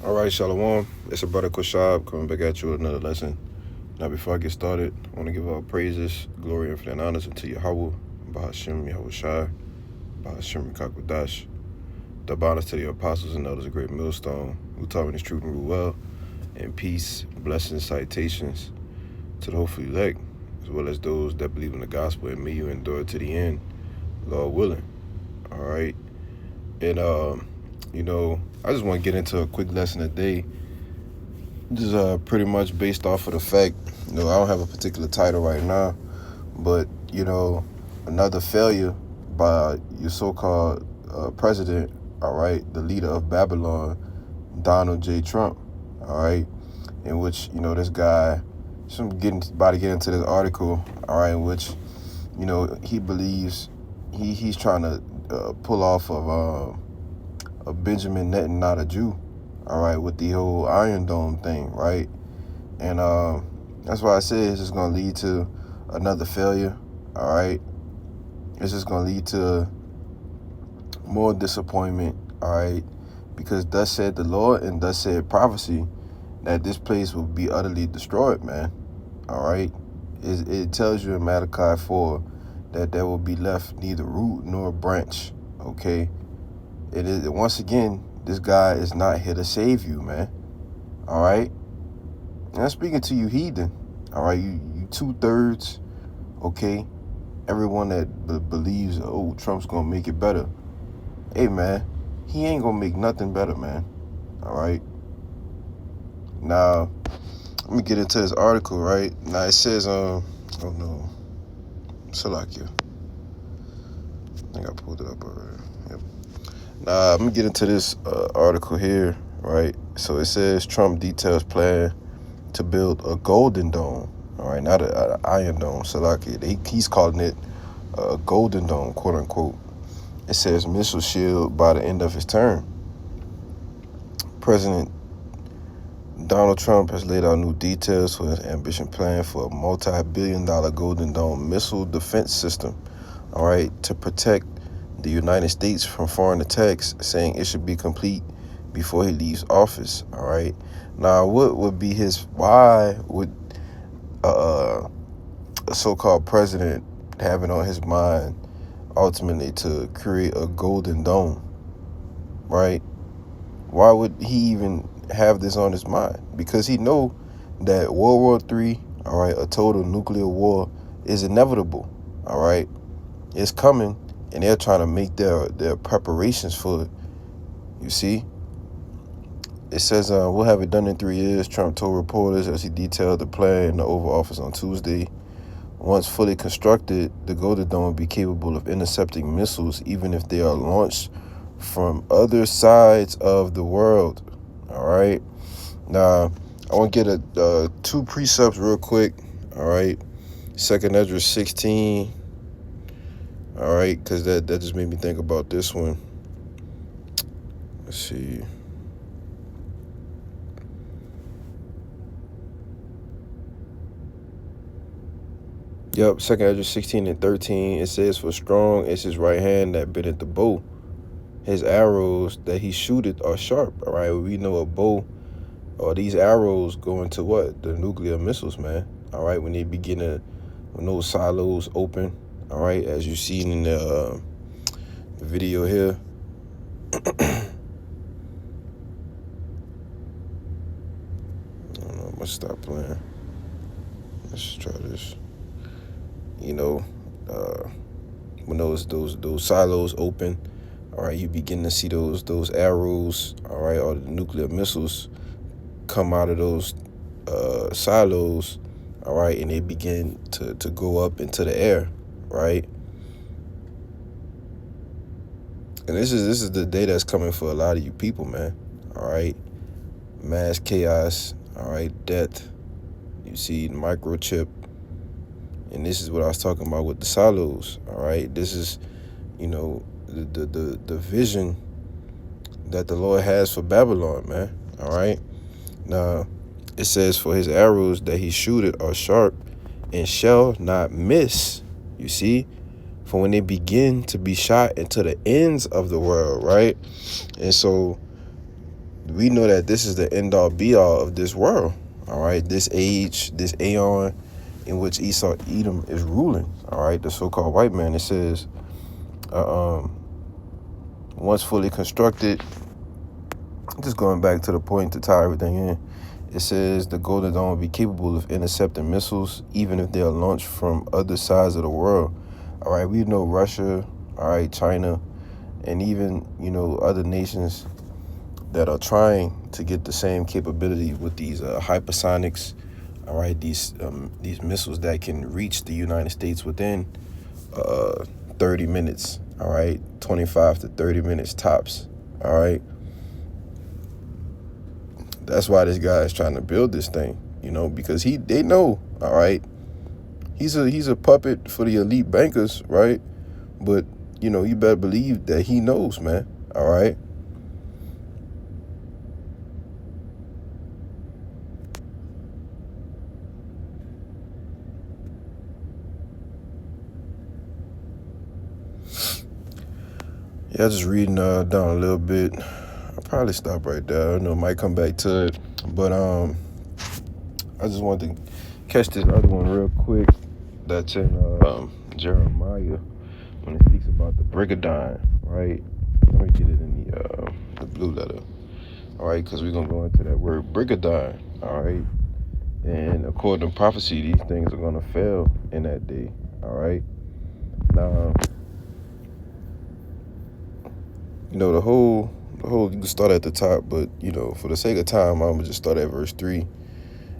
All right, Shalom. It's a brother Koshab coming back at you with another lesson. Now, before I get started, I want to give all praises, glory, infinite honors unto Yahweh, Bahashim Yahweh Shai, Bahashim Kakwadash. The bonus to the apostles and elders of Great Millstone, who taught me this truth and rule well, and peace, blessings, citations to the hopefully elect, as well as those that believe in the gospel and may you endure to the end, Lord willing. All right. And, I just want to get into a quick lesson today. This is pretty much based off of the fact, I don't have a particular title right now, but, another failure by your so-called president, all right, the leader of Babylon, Donald J. Trump, all right, in which, this guy, I'm about to get into this article, all right, in which, he believes he's trying to pull off of a Benjamin Netanyahu Jew, all right, with the whole Iron Dome thing, right? And that's why I say it's just going to lead to another failure, all right? It's just going to lead to more disappointment, all right? Because thus said the Lord and thus said prophecy that this place will be utterly destroyed, man, all right? It tells you in Malachi 4 that there will be left neither root nor branch, okay? It is, once again, this guy is not here to save you, man. All right? And I'm speaking to you heathen. All right? You 2/3, okay? Everyone that believes, Trump's going to make it better. Hey, man, he ain't going to make nothing better, man. All right? Now, let me get into this article, right? Now, it says, Salakia. I think I pulled it up already. Yep. Now, let me get into this article here, right? So it says Trump details plan to build a golden dome, all right, not an iron dome. So he's calling it a golden dome, quote unquote. It says missile shield by the end of his term. President Donald Trump has laid out new details for his ambitious plan for a multi-billion-dollar golden dome missile defense system, all right, to protect the United States from foreign attacks, saying it should be complete before he leaves office, all right? Now, what would be why would a so-called president have it on his mind ultimately to create a golden dome, right? Why would he even have this on his mind? Because he know that World War III, all right, a total nuclear war is inevitable, all right? It's coming, and they're trying to make their preparations for it, you see? It says, we'll have it done in 3 years, Trump told reporters as he detailed the plan in the Oval Office on Tuesday. Once fully constructed, the Golden Dome will be capable of intercepting missiles, even if they are launched from other sides of the world. All right. Now, I want to get two precepts real quick. All right. 2nd Ezra 16. All right, because that just made me think about this one. Let's see. Yep, 2nd Ezra 16 and 13. It says, for strong is his right hand that bendeth the bow. His arrows that he shooteth are sharp. All right, we know a bow or these arrows go into what? The nuclear missiles, man. All right, when they begin when those silos open, all right, as you seen in the video here. I'm gonna stop playing. Let's try this. When those silos open, all right, you begin to see those arrows, all right, or the nuclear missiles come out of those silos, all right, and they begin to go up into the air, right? And this is the day that's coming for a lot of you people, man. All right, mass chaos, all right, death. You see the microchip, and this is what I was talking about with the silos. All right, this is, the vision that the Lord has for Babylon, man. All right. Now, it says, for his arrows that he shooteth are sharp and shall not miss. You see? For when they begin to be shot into the ends of the world, right? And so we know that this is the end all be all of this world. All right, this age, this aeon in which Esau Edom is ruling. All right, the so-called white man. It says, once fully constructed, just going back to the point to tie everything in, it says the Golden Dawn will be capable of intercepting missiles, even if they are launched from other sides of the world. All right, we know Russia, all right, China, and even, other nations that are trying to get the same capability with these hypersonics, all right, these missiles that can reach the United States within 30 minutes, all right, 25 to 30 minutes tops, all right. That's why this guy is trying to build this thing, because they know, all right, he's a puppet for the elite bankers, right? But, you better believe that he knows, man, all right? Yeah, just reading down a little bit. I'll probably stop right there. I know I might come back to it. But I just wanted to catch this other one real quick. That's in Jeremiah when it speaks about the Brigadine, right? Let me get it in the blue letter. All right, because we're going to go into that word Brigadine, all right? And according to prophecy, these things are going to fail in that day, all right? Now, the whole, you can start at the top, but, for the sake of time, I'm going to just start at verse 3.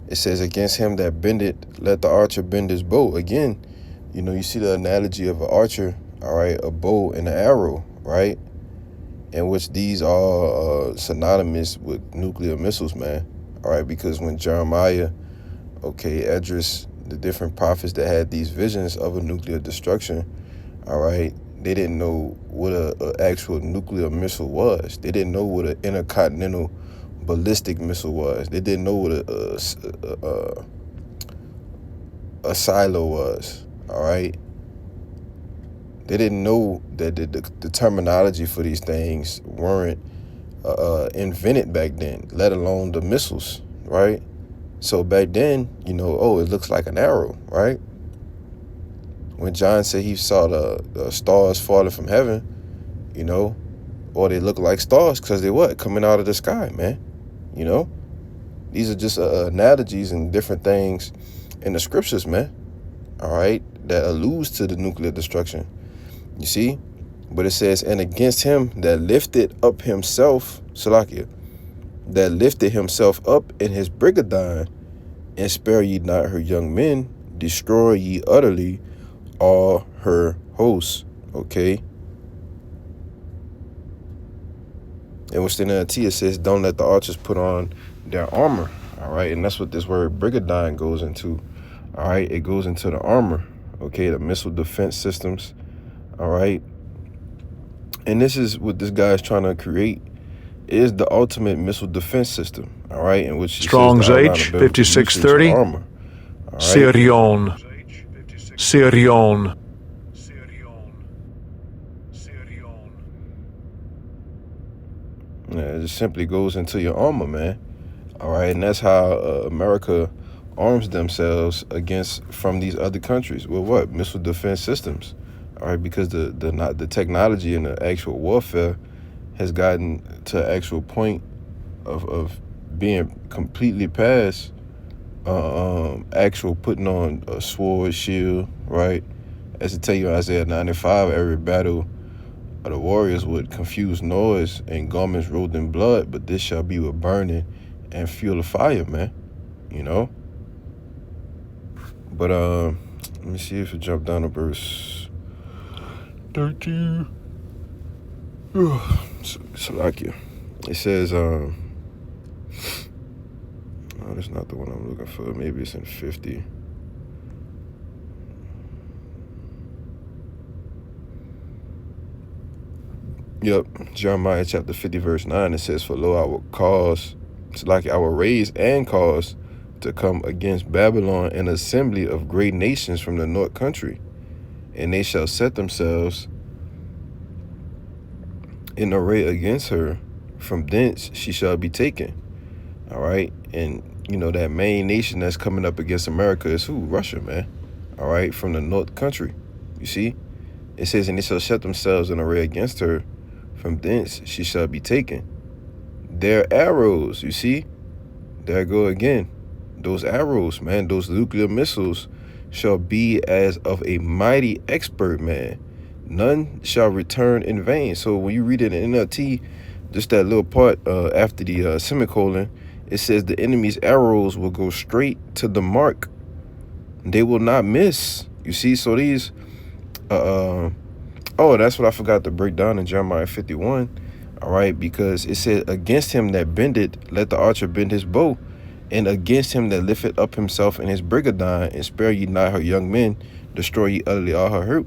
It says, against him that bendeth, let the archer bend his bow. Again, you see the analogy of an archer, all right, a bow and an arrow, right? In which these are synonymous with nuclear missiles, man, all right? Because when Jeremiah, Esdras, the different prophets that had these visions of a nuclear destruction, all right, they didn't know what a actual nuclear missile was. They didn't know what an intercontinental ballistic missile was. They didn't know what a silo was, all right? They didn't know that the terminology for these things weren't invented back then, let alone the missiles, right? So back then, it looks like an arrow, right? When John said he saw the stars falling from heaven, or they look like stars because they coming out of the sky, man. These are just analogies and different things in the scriptures, man. All right, that alludes to the nuclear destruction. You see, but it says, and against him that lifted up himself, Salakia, that lifted himself up in his Brigadine, and spare ye not her young men, destroy ye utterly all her hosts, okay? And what's in the T, it says, don't let the archers put on their armor, all right? And that's what this word Brigadine goes into, all right? It goes into the armor, okay? The missile defense systems, all right? And this is what this guy is trying to create, is the ultimate missile defense system, all right? In which Strong's H, 5630, armor, all right? Sirion. Yeah, it just simply goes into your armor, man. All right, and that's how America arms themselves from these other countries with what? Missile defense systems. All right, because the technology and the actual warfare has gotten to an actual point of being completely past actual putting on a sword, shield, right? As it tell you in Isaiah 95, every battle of the warriors with confused noise and garments rolled in blood, but this shall be with burning and fuel of fire, man. But let me see if it jumped down to verse 13. Salakia. It says, oh, that's not the one I'm looking for. Maybe it's in 50. Yep, Jeremiah chapter 50, verse 9, it says, for lo, I will cause, I will raise and cause to come against Babylon an assembly of great nations from the north country, and they shall set themselves in array against her from thence she shall be taken. All right. And, that main nation that's coming up against America is who? Russia, man. All right. From the north country. You see? It says, and they shall set themselves in array against her. From thence she shall be taken. Their arrows, you see? There I go again. Those arrows, man, those nuclear missiles shall be as of a mighty expert man. None shall return in vain. So when you read it in NLT, just that little part after the semicolon, it says the enemy's arrows will go straight to the mark. They will not miss. You see, so these, oh, that's what I forgot to break down in Jeremiah 51. All right, because it said, against him that bendeth, let the archer bend his bow. And against him that lifteth up himself in his brigandine, and spare ye not her young men, destroy ye utterly all her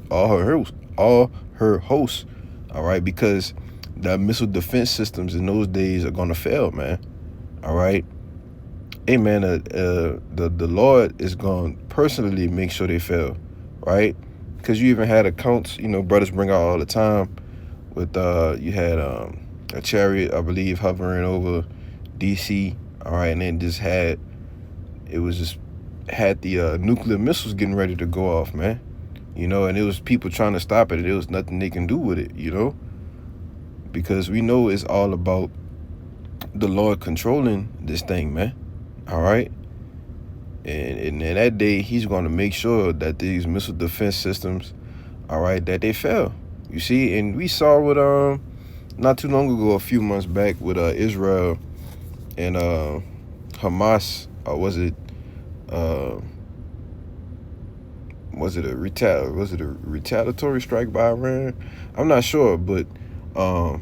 hosts. All right, because the missile defense systems in those days are gonna fail, man. All right, hey man, the Lord is gonna personally make sure they fail, right? Because you even had accounts, brothers bring out all the time with you had a chariot, I believe, hovering over DC. All right, and then had the nuclear missiles getting ready to go off, man. And it was people trying to stop it, and there was nothing they can do with it, because we know it's all about the Lord controlling this thing, man. All right, and in that day, he's going to make sure that these missile defense systems, all right, that they fail. You see, and we saw with not too long ago, a few months back, with Israel and Hamas, or was it a retaliatory strike by Iran? I'm not sure, but I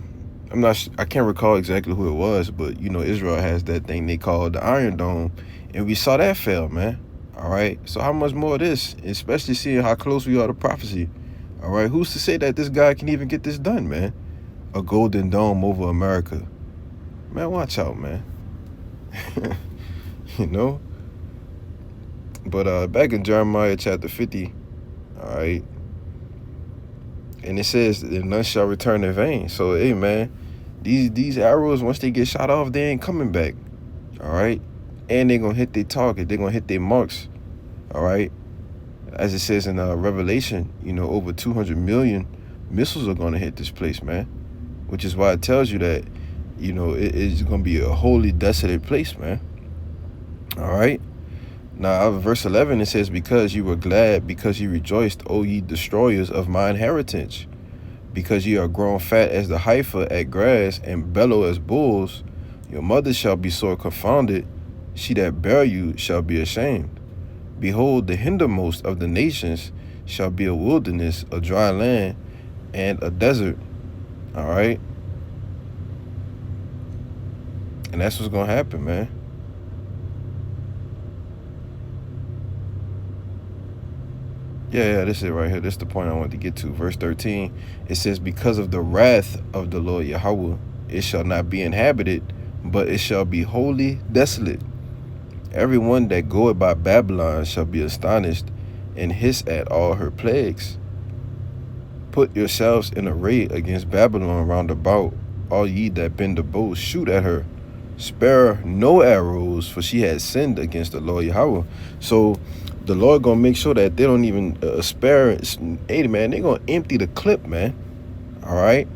can't recall exactly who it was, but Israel has that thing they call the Iron Dome, and we saw that fail, man. All right, so how much more of this, especially seeing how close we are to prophecy? All right, who's to say that this guy can even get this done, man? A golden dome over America, man. Watch out, man. But back in Jeremiah chapter 50, all right, and it says that none shall return in vain. So hey, man, these arrows, once they get shot off, they ain't coming back. All right, and they're gonna hit their target, they're gonna hit their marks. All right, as it says in Revelation, over 200 million missiles are gonna hit this place, man, which is why it tells you that it's going to be a wholly desolate place, man. All right. Now, verse 11, it says, because you were glad, because you rejoiced, O ye destroyers of my inheritance, because ye are grown fat as the heifer at grass, and bellow as bulls, your mother shall be sore confounded, she that bare you shall be ashamed. Behold, the hindermost of the nations shall be a wilderness, a dry land, and a desert. All right. And that's what's going to happen, man. Yeah, this is it right here. This is the point I wanted to get to. Verse 13, it says, because of the wrath of the Lord Yahweh, it shall not be inhabited, but it shall be wholly desolate. Everyone that goeth by Babylon shall be astonished and hiss at all her plagues. Put yourselves in array against Babylon round about, all ye that bend the bow, shoot at her. Spare no arrows, for she has sinned against the Lord Yahweh. So the Lord gonna make sure that they don't even spare. Hey, man, they gonna empty the clip, man. All right.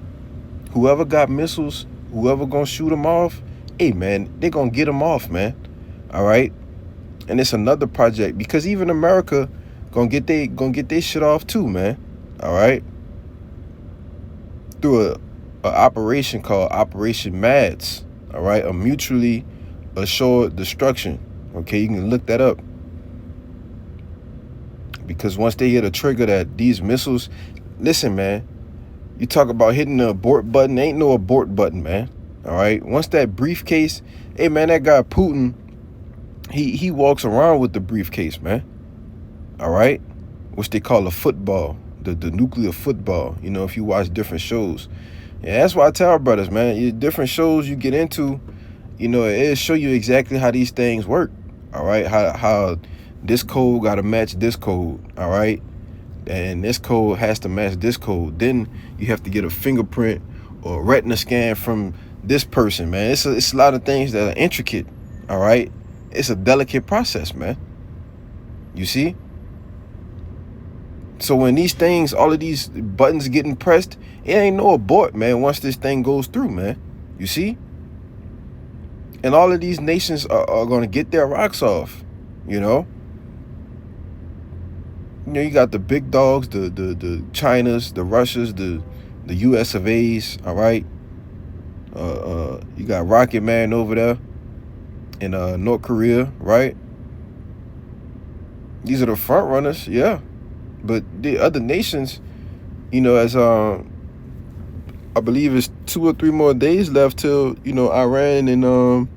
Whoever got missiles, whoever gonna shoot them off, hey, man, they gonna get them off, man. All right. And it's another project, because even America gonna get they shit off too, man. All right. Through a operation called Operation MADS. All right, a mutually assured destruction. Okay, you can look that up. Because once they hit a trigger that these missiles, listen, man, you talk about hitting the abort button, ain't no abort button, man. All right, once that briefcase, hey, man, that guy Putin, he walks around with the briefcase, man. All right, which they call a football, the nuclear football. If you watch different shows. Yeah, that's why I tell our brothers, man, different shows you get into, it'll show you exactly how these things work. All right, how this code got to match this code. All right, and this code has to match this code. Then you have to get a fingerprint or a retina scan from this person, man. It's a lot of things that are intricate, all right? It's a delicate process, man. You see? So when these things, all of these buttons getting pressed, it ain't no abort, man, once this thing goes through, man. You see? And all of these nations are going to get their rocks off, you know? You know, you got the big dogs, the Chinas, the Russias, the US of A's, all right? You got Rocket Man over there in North Korea, right? These are the front runners, yeah. But the other nations, you know, as I believe it's 2 or 3 more days left till, you know, Iran and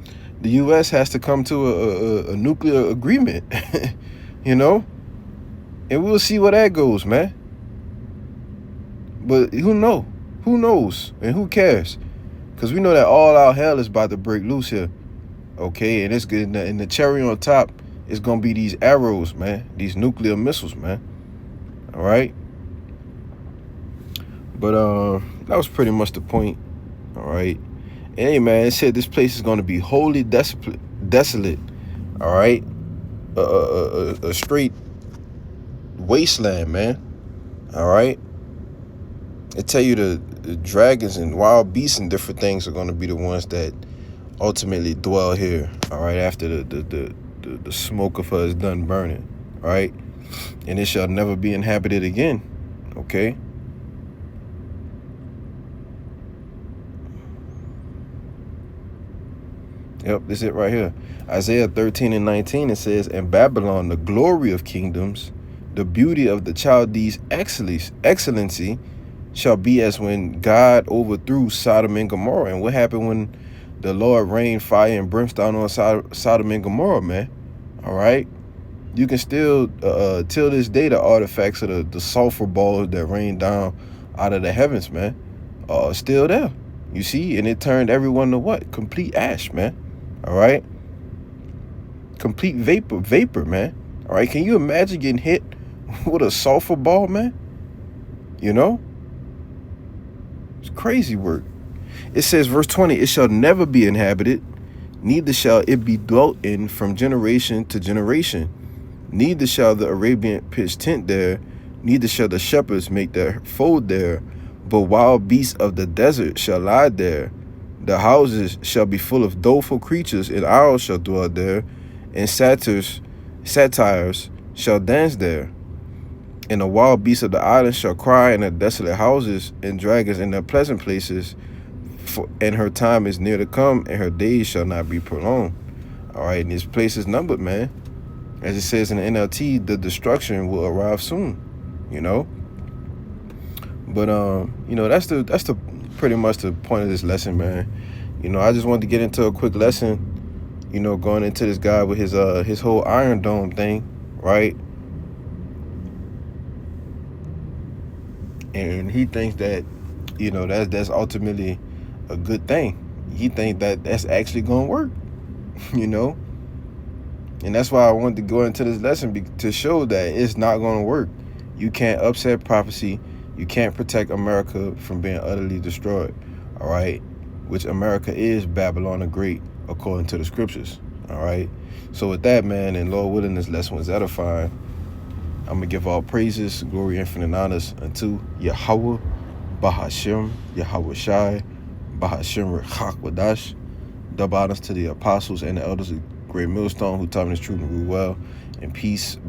the US has to come to a nuclear agreement, you know? And we'll see where that goes, man. But who knows? And who cares? Because we know that all our hell is about to break loose here. Okay? And it's good. And the cherry on top is going to be these arrows, man. These nuclear missiles, man. All right? But that was pretty much the point. All right? And hey, man, it said this place is going to be wholly desolate. All right? A straight wasteland, man. All right? They tell you the dragons and wild beasts and different things are going to be the ones that ultimately dwell here, all right, after the smoke of her is done burning, all right? And it shall never be inhabited again, okay? Yep, this is it right here. Isaiah 13:19, it says, "And Babylon, the glory of kingdoms, the beauty of the Chaldees' excellency, shall be as when God overthrew Sodom and Gomorrah." And what happened when the Lord rained fire and brimstone on Sodom and Gomorrah, man? All right? You can still, till this day, the artifacts of the sulfur balls that rained down out of the heavens, man, are still there. You see? And it turned everyone to what? Complete ash, man. All right? Complete vapor, man. All right? Can you imagine getting hit with a sulfur ball, man? You know? It's crazy work. It says, verse 20, "It shall never be inhabited, neither shall it be dwelt in from generation to generation. Neither shall the Arabian pitch tent there, neither shall the shepherds make their fold there, but wild beasts of the desert shall lie there. The houses shall be full of doleful creatures, and owls shall dwell there, and satyrs shall dance there. And the wild beasts of the islands shall cry in the desolate houses, and dragons in their pleasant places. And her time is near to come, and her days shall not be prolonged." All right, and this place is numbered, man. As it says in the NLT, the destruction will arrive soon, you know. But you know, that's the pretty much the point of this lesson, man. You know, I just wanted to get into a quick lesson, you know, going into this guy with his whole Iron Dome thing, right? And he thinks that, you know, that's ultimately a good thing. He thinks that that's actually going to work, you know. And that's why I wanted to go into this lesson to show that it's not going to work. You can't upset prophecy. You can't protect America from being utterly destroyed, all right? Which America is Babylon the Great, according to the scriptures, all right? So with that, man, and Lord willing, this lesson was edifying. I'm going to give all praises, glory, infinite honors unto Yahweh, Bahashem, Yahweh Shai, Bahashem Rechak Wadash. Double honors to the apostles and the elders of Great Millstone who taught me this truth and rule well. And peace.